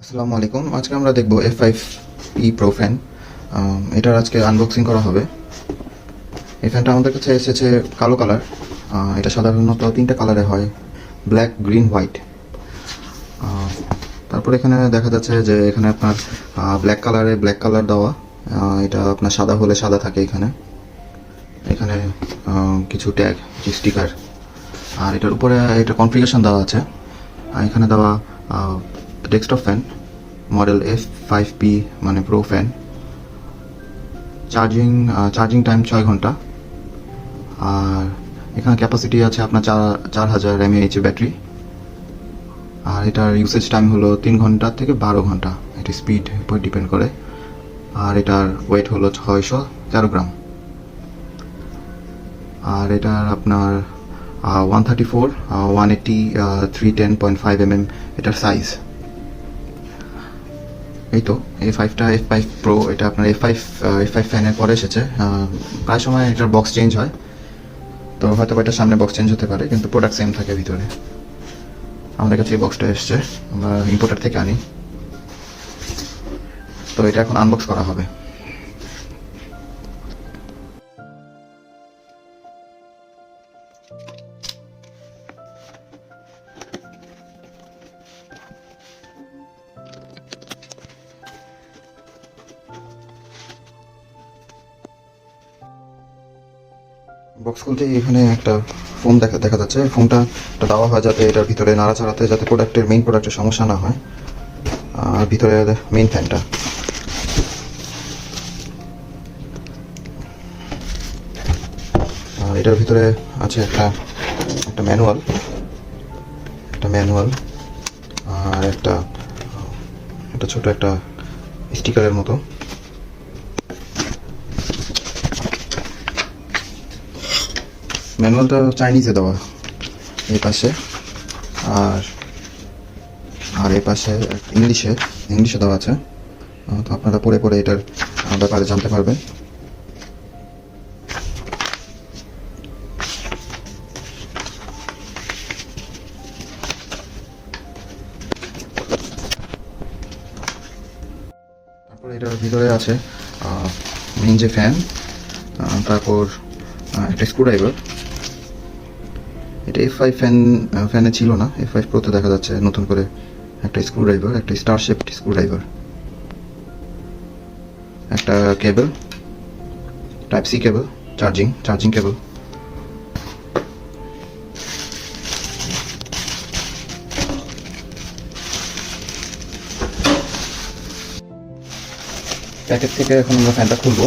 আসসালামু আলাইকুম। আজকে আমরা দেখব F5P Pro ফ্যান। এটার আজকে আনবক্সিং করা হবে। এই ফ্যানটা আমাদের কাছে এসেছে কালো কালার। এটা সাধারণত তিনটা কালারে হয়, ব্ল্যাক, গ্রিন, হোয়াইট। তারপর এখানে দেখা যাচ্ছে যে এখানে আপনার ব্ল্যাক কালারে ব্ল্যাক কালার দেওয়া। এটা আপনার সাদা হলে সাদা থাকে এখানে। এখানে কিছু ট্যাগ, স্টিকার, আর এটার উপরে এটা কনফিগারেশন দেওয়া আছে। আর এখানে দেওয়া ডেস্কটপ ফ্যান মডেল F5P মানে প্রো ফ্যান। চার্জিং টাইম 6 ঘন্টা। আর এখানে ক্যাপাসিটি আছে আপনার 4000 mAh ব্যাটারি। আর এটার ইউসেজ টাইম হলো 3 ঘন্টা থেকে 12 ঘন্টা। এটা স্পিড উপর ডিপেন্ড করে। আর এটার ওয়েট হলো 613 গ্রাম। আর এটার আপনার 134, 180, 310.5 mm এটার সাইজ। এই তো F5 Pro, এটা আপনার F5 ফ্যানের পরে এসেছে। প্রায় সময় এটার বক্স চেঞ্জ হয়, তো হয়তো এটার সামনে বক্স চেঞ্জ হতে পারে, কিন্তু প্রোডাক্ট সেম থাকে ভিতরে। আমাদের কাছে এই বক্সটা এসছে, আমরা ইম্পোর্টার থেকে আনি। তো এটা এখন আনবক্স করা হবে। বক্স খুলতে এখানে একটা ফোম দেখা যাচ্ছে। ফোমটা দেওয়া হয় যাতে এটার ভিতরে নাড়াচাড়াতে যাতে মেইন প্রোডাক্টের সমস্যা না হয়। আর ভিতরে মেইন ফ্যানটা, এটার ভিতরে আছে একটা ম্যানুয়াল আর একটা ছোট একটা স্টিকারের মতো। ম্যানুয়ালটা চাইনিজে দেওয়া এই পাশে, আর এই পাশে ইংলিশে দেওয়া আছে। তো আপনারা পড়ে এটার ব্যাপারে জানতে পারবেন। তারপর এটার ভিতরে আছে মেইন যে ফ্যান, তারপর একটা স্ক্রুড্রাইভার। এটা F5 ফ্যানে ছিল না, F5 Proতে দেখা যাচ্ছে নতুন করে একটা স্ক্রুড্রাইভার, একটা স্টার শেপড স্ক্রুড্রাইভার, একটা cable, type C cable, charging cable. Packet থেকে এখন আমরা ফ্যানটা খুলবো।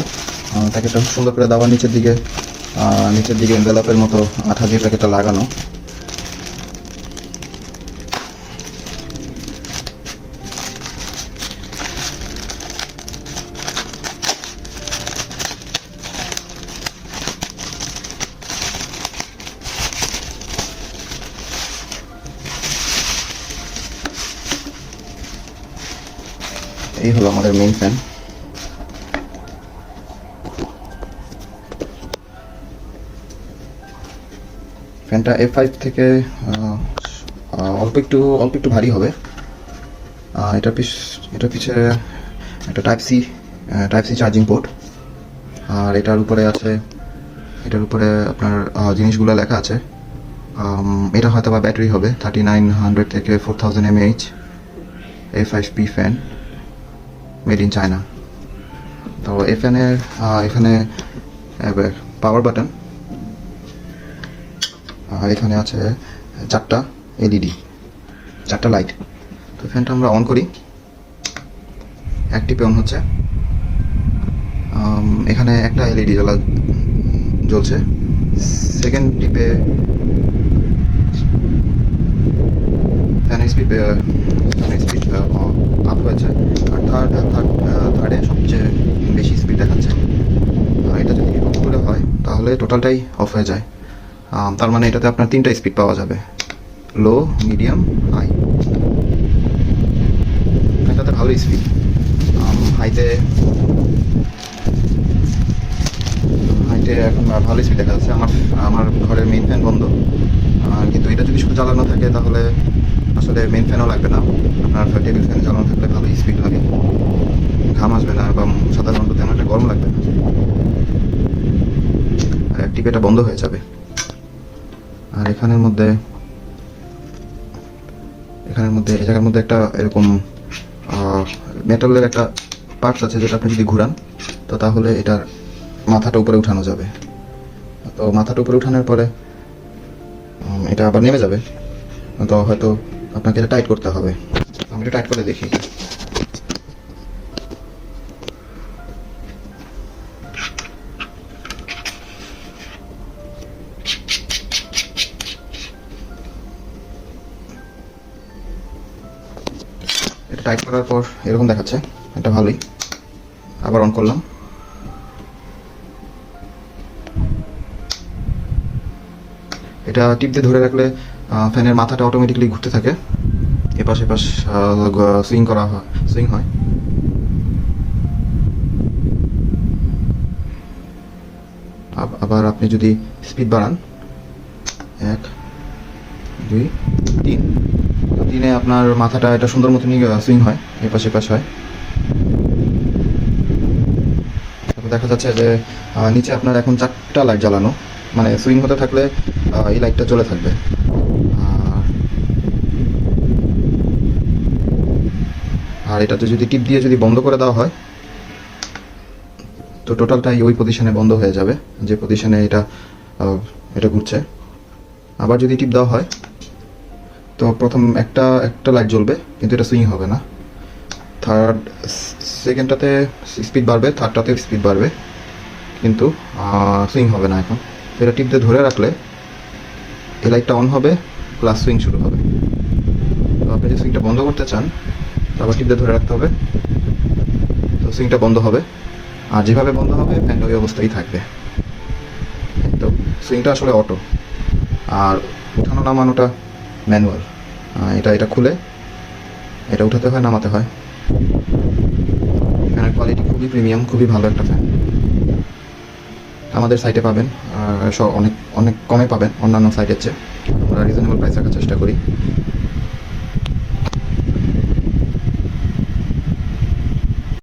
প্যাকেটটা সুন্দর করে দেওয়া, নিচের দিকে এনভেলপের মতো আঠা দিয়ে প্যাকেটটা লাগানো। এই হলো আমাদের মেইন ফ্যান। ফ্যানটা F5 থেকে অল্প একটু ভারী হবে। এটার পিছে একটা টাইপ সি চার্জিং পোর্ট। আর এটার উপরে আপনার জিনিসগুলো লেখা আছে। এটা হয়তো বা ব্যাটারি হবে 3900 থেকে 4000 mAh F5P fan, made in China. তো এখানে পাওয়ার বাটন, আর এখানে আছে 4টা এলইডি, 4টা লাইট। তো ফ্যানটা আমরা অন করি, এক টিপে অন হচ্ছে। এখানে একটা এলইডি জ্বলছে, সেকেন্ড টিপে ফ্যানের স্পিড আপ হয়েছে, আর থার্ডে সবচেয়ে বেশি স্পিড দেখাচ্ছে। এটা যদি অফ করে হয় তাহলে টোটালটাই অফ হয়ে যায়। তার মানে এটাতে আপনার 3টা স্পিড পাওয়া যাবে, লো, মিডিয়াম, হাই। এটাতে ভালো স্পিড। হাইতে এখন ভালো স্পিড দেখা যাচ্ছে। আমার ঘরের মেইন ফ্যান বন্ধ, কিন্তু এটা যদি শুধু চালানো থাকে তাহলে আসলে মেন ফ্যানও লাগবে না, আপনার টেবিল ফ্যান চালানো থাকলে ভালো স্পিড লাগে, ঘাম আসবে না এবং সাধারণত তেমন একটা গরম লাগবে না, আর অ্যাক্টিভ এটা বন্ধ হয়ে যাবে। আর এখানের মধ্যে এই জায়গার মধ্যে একটা এরকম মেটালের একটা পার্টস আছে, যেটা আপনি যদি ঘুরান তো তাহলে এটার মাথাটা উপরে উঠানো যাবে। তো মাথাটা উপরে উঠানোর পরে এটা আবার নেমে যাবে, তো হয়তো আপনাকে এটা টাইট করতে হবে। আমি এটা টাইট করে দেখি। এটা টাইট করার পর এরকম দেখাচ্ছে, এটা ভালোই। আবার অন করলাম, এটা টিপ দিয়ে ধরে রাখলে ফ্যানের মাথাটা অটোমেটিক্যালি ঘুরতে থাকে, এপাশ এপাশ সুইং হয়। আবার আপনি যদি স্পিড বাড়ান 1 2 3, দিনে আপনার মাথাটা এটা সুন্দর মতনই সুইং হয়, এপাশ এপাশ হয়। তারপর দেখা যাচ্ছে যে নিচে আপনার এখন 4টা লাইট জ্বালানো, মানে সুইং হতে থাকলে এই লাইটটা জ্বলে থাকবে। আর এটাতে যদি টিপ দিয়ে যদি বন্ধ করে দেওয়া হয় তো টোটালটাই ওই পজিশনে বন্ধ হয়ে যাবে, যে পজিশনে এটা ঘুরছে। আবার যদি টিপ দেওয়া হয় তো প্রথম একটা লাইট জ্বলবে, কিন্তু এটা সুইং হবে না। সেকেন্ডটাতে স্পিড বাড়বে, থার্ডটাতে স্পিড বাড়বে, কিন্তু সুইং হবে না। এখন এটা টিপ দিয়ে ধরে রাখলে এই লাইটটা অন হবে, প্লাস সুইং শুরু হবে। তো আপনি যে সুইংটা বন্ধ করতে চান আবার টিপ দিয়ে ধরে রাখতে হবে, তো সুইংটা বন্ধ হবে। আর যেভাবে বন্ধ হবে ফ্যানটা ওই অবস্থায় থাকবে। তো সুইংটা আসলে অটো, আর উঠানো নামানোটা ম্যানুয়াল। এটা খুলে এটা উঠাতে হয়, নামাতে হয়। ফ্যানের কোয়ালিটি খুবই প্রিমিয়াম, খুবই ভালো একটা ফ্যান। আমাদের সাইটে পাবেন, অনেক অনেক কমে পাবেন অন্যান্য সাইটের চেয়ে। আমরা রিজনেবল প্রাইস রাখার চেষ্টা করি।